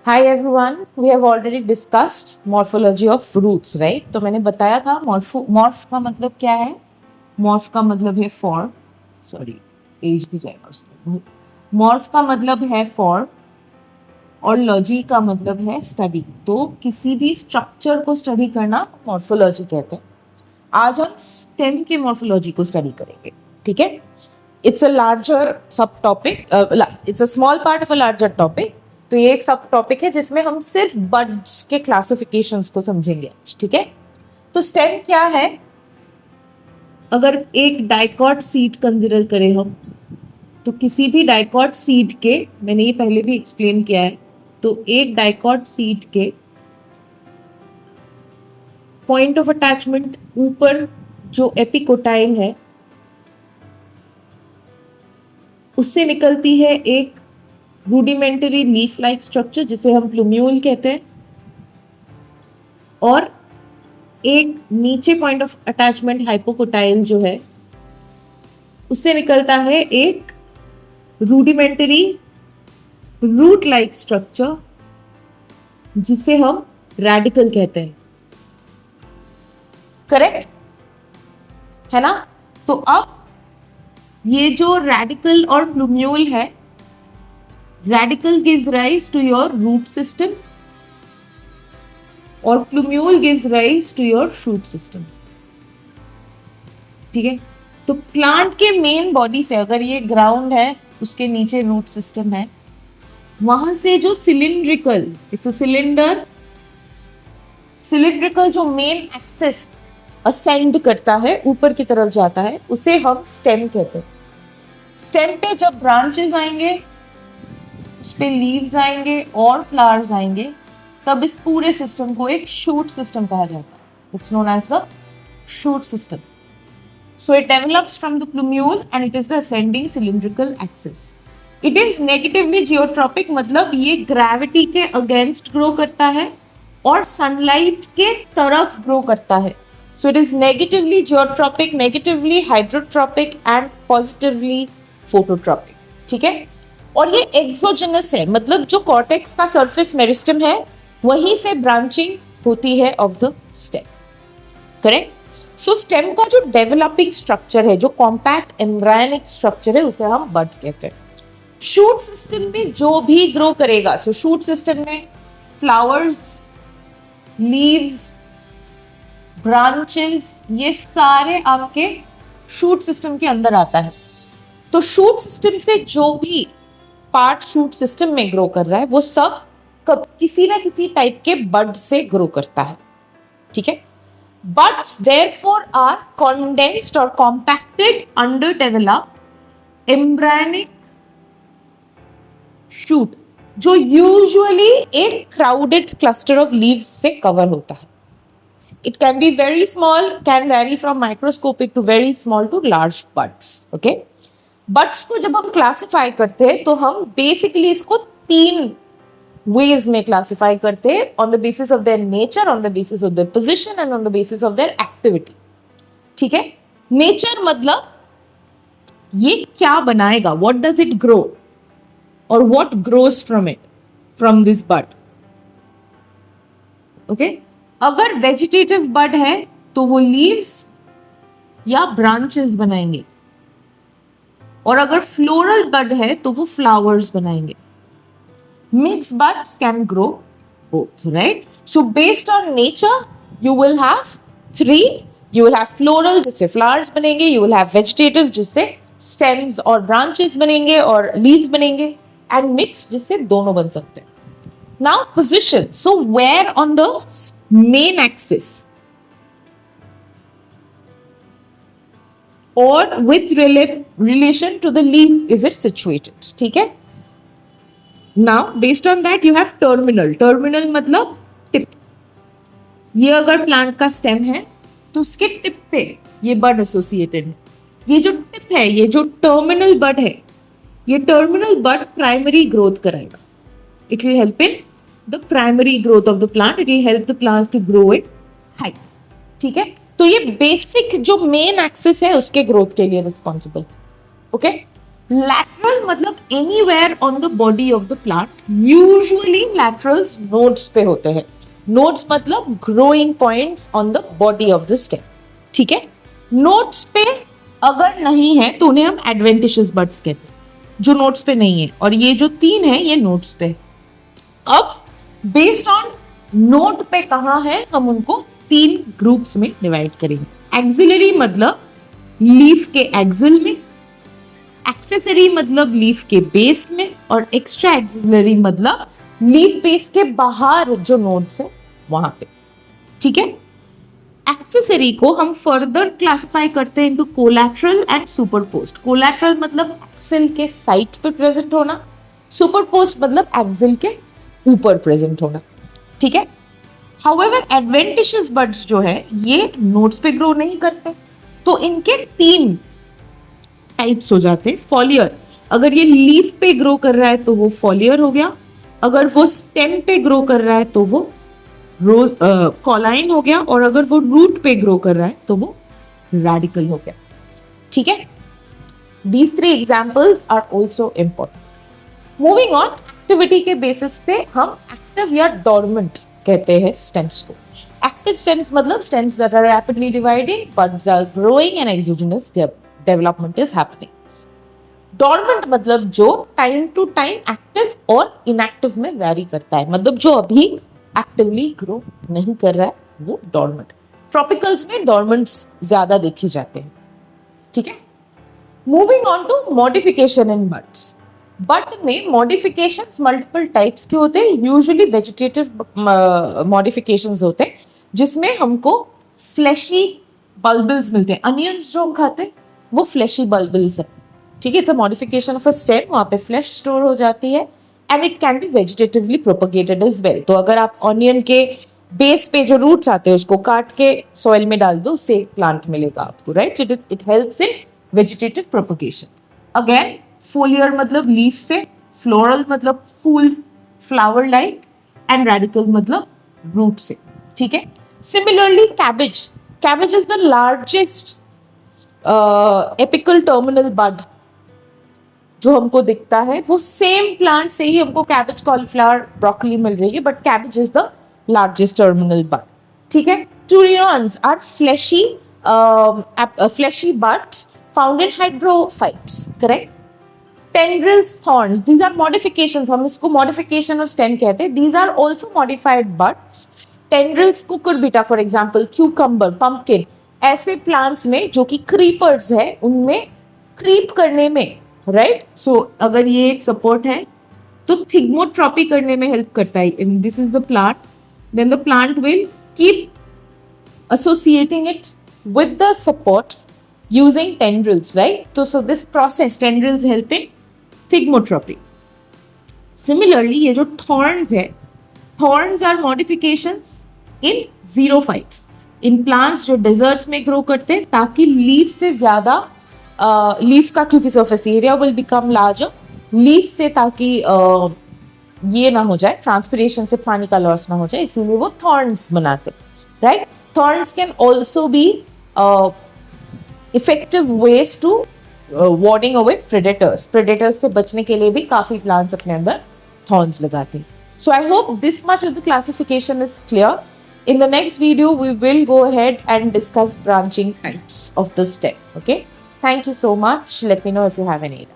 Hi everyone, we have already discussed morphology of roots, right? तो मैंने बताया था मॉर्फ का मतलब क्या है? मॉर्फ का मतलब है फॉर्म, सॉरी एज भी जाएगा उसका। मॉर्फ का मतलब है फॉर्म और लॉजी का मतलब है स्टडी। तो किसी भी स्ट्रक्चर को स्टडी करना मॉर्फोलॉजी कहते हैं। आज हम स्टेम के मॉर्फोलॉजी को स्टडी करेंगे, ठीक है? इट्स अ लार्जर सब topic, it's a small part of a larger topic. तो ये एक सब टॉपिक है जिसमें हम सिर्फ बर्ड्स के क्लासिफिकेशंस को समझेंगे, ठीक है? तो स्टेम क्या है? अगर एक डाइकॉट सीड कंसिडर करें हम, तो किसी भी डाइकॉट सीड के, मैंने ये पहले भी एक्सप्लेन किया है, तो एक डाइकॉट सीड के पॉइंट ऑफ अटैचमेंट ऊपर जो एपिकोटाइल है उससे निकलती है एक रूडिमेंटरी लीफ लाइक स्ट्रक्चर जिसे हम प्लूम्यूल कहते हैं, और एक नीचे पॉइंट ऑफ अटैचमेंट हाइपोकोटाइल जो है उससे निकलता है एक रूडिमेंटरी रूट लाइक स्ट्रक्चर जिसे हम रेडिकल कहते हैं। करेक्ट है ना? तो अब ये जो रेडिकल और प्लूम्यूल है, radicle gives rise to your root system और plumule gives rise to your shoot system, ठीक है? तो प्लांट के मेन बॉडी से, अगर ये ग्राउंड है उसके नीचे रूट सिस्टम है, वहां से जो सिलिंड्रिकल, इट्स अ सिलिंड्रिकल जो मेन एक्सेस असेंड करता है, ऊपर की तरफ जाता है, उसे हम स्टेम कहते हैं। स्टेम पे जब ब्रांचेस आएंगे, उस पे लीव्स आएंगे और फ्लावर्स आएंगे, तब इस पूरे सिस्टम को एक शूट सिस्टम कहा जाता है। It's known as the shoot system. So it develops from the plumule and it is the ascending cylindrical axis. It is negatively geotropic, मतलब ये ग्रेविटी के अगेंस्ट ग्रो करता है और सनलाइट के तरफ ग्रो करता है। So it is negatively geotropic, negatively hydrotropic and positively phototropic, ठीक है? और ये एक्सोजेनस है, मतलब जो कॉर्टेक्स का सरफेस मेरिस्टम है वहीं से ब्रांचिंग होती है of the stem, correct? So stem का जो डेवलपिंग स्ट्रक्चर है, जो कॉम्पैक्ट एम्ब्रायनिक स्ट्रक्चर है, उसे हम बड कहते हैं। शूट सिस्टम में जो भी ग्रो करेगा, सो शूट सिस्टम में फ्लावर्स, लीव्स, ब्रांचेस, ये सारे आपके शूट सिस्टम के अंदर आता है। तो शूट सिस्टम से जो भी पार्ट शूट सिस्टम में ग्रो कर रहा है वो सब किसी ना किसी टाइप के बड से ग्रो करता है, ठीक है? बड्स देयरफॉर आर कंडेंस्ड और compacted under developed embryonic shoot, जो यूजुअली एक क्राउडेड क्लस्टर ऑफ लीव्स से कवर होता है। It can be very small, can vary from microscopic to very small to large buds. Okay? Buds को जब हम classify करते हैं तो हम बेसिकली इसको 3 ways में क्लासिफाई करते हैं, on the basis of their nature, on the basis of their position and on the basis of their activity. ठीक है? Nature मतलब ये क्या बनाएगा, what does it grow or what grows from it, from this bud. Okay? अगर vegetative बड है तो वो लीव्स या ब्रांचेस बनाएंगे, और अगर फ्लोरल बड है तो वो फ्लावर्स बनाएंगे। Mix buds can grow both, right? So based on nature you will have 3, you will have floral जिससे फ्लावर्स बनेंगे, यू विल हैव वेजिटेटिव जिससे स्टेम्स और ब्रांचेस बनेंगे और लीव्स बनेंगे, एंड मिक्स जिससे दोनों बन सकते हैं। Now position. So where on the main axis or with relation to the leaf is it situated? ठीक है? Now based on that you have terminal. Terminal मतलब टिप। ये अगर प्लांट का स्टेम है तो उसके टिप पे ये बड एसोसिएटेड है। ये जो टिप है, ये जो टर्मिनल बड है, ये टर्मिनल बड प्राइमरी ग्रोथ कराएगा। It will help in the primary growth of the plant. It will help the plant to grow in height. ठीक है? तो ये बेसिक जो मेन एक्सिस है उसके ग्रोथ के लिए रिस्पॉन्सिबल, ओके? लैटरल मतलब anywhere on the body of the plant. Usually laterals nodes पे होते हैं. नोड्स मतलब growing points on the body of the stem. ठीक है. नोड्स पे अगर नहीं है तो उन्हें हम एडवेंटिशियस बड्स कहते हैं, जो नोड्स पे नहीं है. और ये जो 3 है ये नोड्स पे. अब बेस्ड ऑन नोड पे कहाँ है हम उनको 3 ग्रुप्स में डिवाइड करेंगे. एक्सिलरी मतलब लीफ के एक्सिल में, एक्सेसरी मतलब लीफ के बेस में, और एक्स्ट्रा एक्सिलरी मतलब लीफ बेस के बाहर जो नोड्स है वहां पे. ठीक है. एक्सेसरी को हम फर्दर क्लासिफाई करते हैं into collateral and superposed. Collateral मतलब एक्सिल के साइड पे प्रेजेंट होना, सुपरपोज्ड मतलब एक्सिल के ऊपर प्रेजेंट होना. ठीक है. हाउएवर एडवेंटिशियस बड्स जो है ये नोड्स पे ग्रो नहीं करते, तो इनके 3 टाइप्स हो जाते हैं. फॉलियर, अगर ये लीफ पे ग्रो कर रहा है तो वो फॉलियर हो गया. अगर वो स्टेम पे ग्रो कर रहा है तो वो कॉलाइन हो गया. और अगर वो रूट पे ग्रो कर रहा है तो वो रेडिकल हो गया. ठीक है. These 3 examples are also important. Moving on, activity के बेसिस पे हम एक्टिव या डोरमेंट कहते हैं स्टेम्स को. एक्टिव स्टेम्स मतलब stems that are rapidly dividing, buds are growing and exogenous development is happening. Dormant मतलब जो टाइम टू टाइम एक्टिव और इनएक्टिव में वेरी करता है, मतलब जो अभी एक्टिवली ग्रो नहीं कर रहा है वो डोरमेंट. ट्रॉपिकल्स में डोरमेंट्स ज्यादा देखे जाते हैं. ठीक है. Moving on to modification in buds. Bud में मॉडिफिकेशंस मल्टीपल टाइप्स के होते हैं. यूजुअली वेजिटेटिव मॉडिफिकेशंस होते हैं जिसमें हमको फ्लैशी बल्बल्स मिलते हैं. अनियंस जो हम खाते हैं वो फ्लैशी बल्बल्स है. ठीक है. It's a modification of a stem. वहां पे फ्लैश स्टोर हो जाती है and it can be vegetatively propagated as well. तो अगर आप ऑनियन के बेस पे जो रूट्स आते हैं उसको काट के सॉइल में डाल दो, उससे प्लांट मिलेगा आपको. Right. It helps in vegetative propagation. Again foliar मतलब लीफ से, फ्लोरल मतलब फूल फ्लावर लाइक, एंड रेडिकल मतलब रूट से. ठीक है. Similarly cabbage. Cabbage is the largest apical terminal bud जो हमको दिखता है. वो सेम प्लांट से ही हमको कैबेज, कॉलीफ्लावर, ब्रोकली मिल रही है, but cabbage is the largest terminal bud. ठीक है. Turions are fleshy buds found in hydrophytes. Correct. Tendrils, thorns, these are modifications. हम इसको modification और stem कहते हैं. These are also modified buds. Tendrils, cucurbita for example, cucumber, pumpkin, ऐसे plants में जो कि creepers है उनमें creep करने में, right? So अगर ये एक support है तो thigmotropy करने में help करता है. This is the plant. Then the plant will keep associating it with the support using tendrils, right? So this process, tendrils help in thigmotropy. Similarly, ये जो thorns है, thorns are modifications in xerophytes. In plants जो deserts में grow करते हैं ताकि leaf से ज़्यादा leaf का क्योंकि surface area will become larger, leaf से ताकि ये ना हो जाए, transpiration से पानी का loss ना हो जाए, इसीलिए वो thorns बनाते हैं, right? Thorns can also be effective ways to warding away predators. Predators से बचने के लिए भी काफी plants अपने अंदर thorns लगाते हैं. So I hope this much of the classification is clear. In the next video, we will go ahead and discuss branching types of the stem. Okay. Thank you so much. Let me know if you have any.